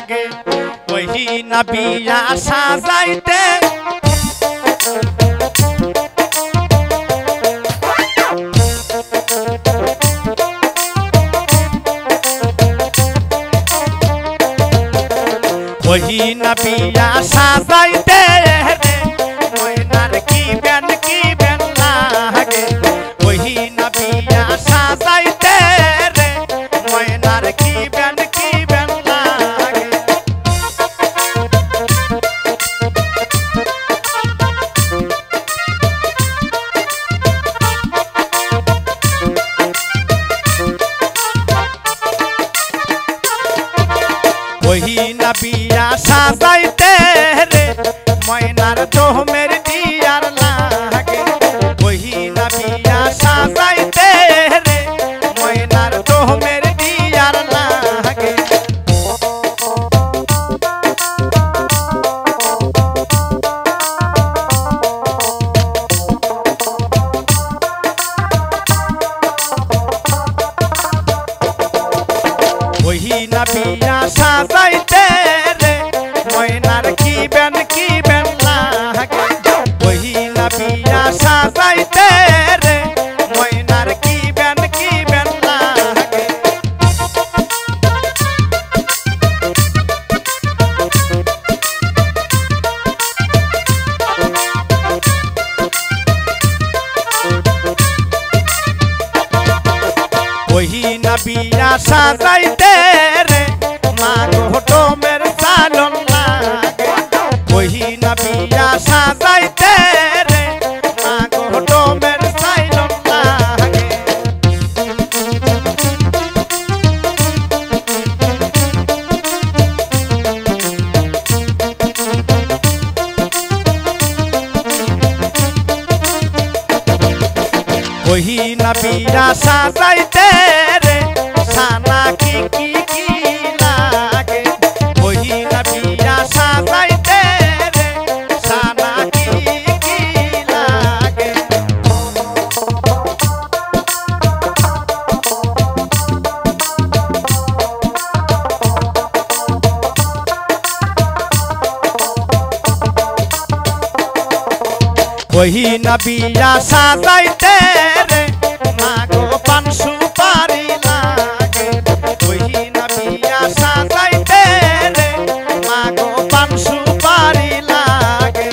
লাগে ওই না বিয়া সাজাইতে ওই না বিয়া সাজাইতে রে ময়নার কি বেন লাগে ওই না বিয়া সাজাইতে রে ময়নার কি বেন লাগে ওই না বিয়া সাজাইতে রে ময়নার দোহমের দিয়ার লাগে ওই না বিয়া সাজাইতে রে ময়নার দোহমের দিয়ার লাগে ওই না বিয়া সাজাইতে রে ময়নার কি বেন লাগে ওই না বিয়া সাজাইতে রে ময়নার কি বেন লাগে ওই না বিয়া সাজাইতে রে মা ঘটো মের চালন লাগে ওই না বিয়া সাজাইতে রে মা ঘটো মের চালন লাগে ওই না বিয়া সাজাইতে রে সানা কি লাগে ওই না বিয়া সাজাইতে রে সানা কি লাগে ওই না বিয়া সাজাইতে রে মা গো পান সুপারি লাগে ওই না বিয়া সাজাইতে রে মা গো পান সুপারি লাগে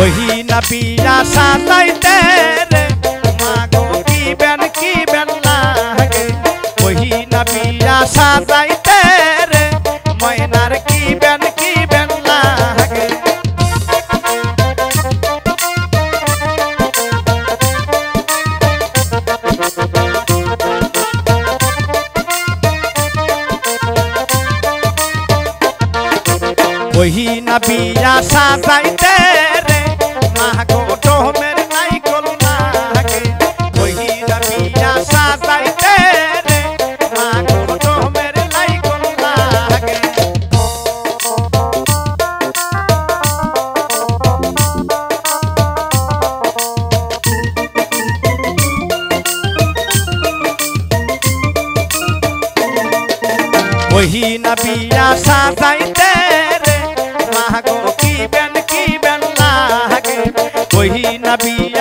ওই না বিয়া সাজাইতে রে মা গো কি বেন লাগে ওই না বিয়া সাজাইতে রে ময়নার কি বেন লাগে ওই না বিয়া সাজাইতে রে মা গো দোহমের নাইকল লাগে ওই না বিয়া সাজাইতে রে মা গো দোহমের নাইকল লাগে ওই না বিয়া সাজাইতে রে মা গো কি বেন লাগে ওই না বিয়া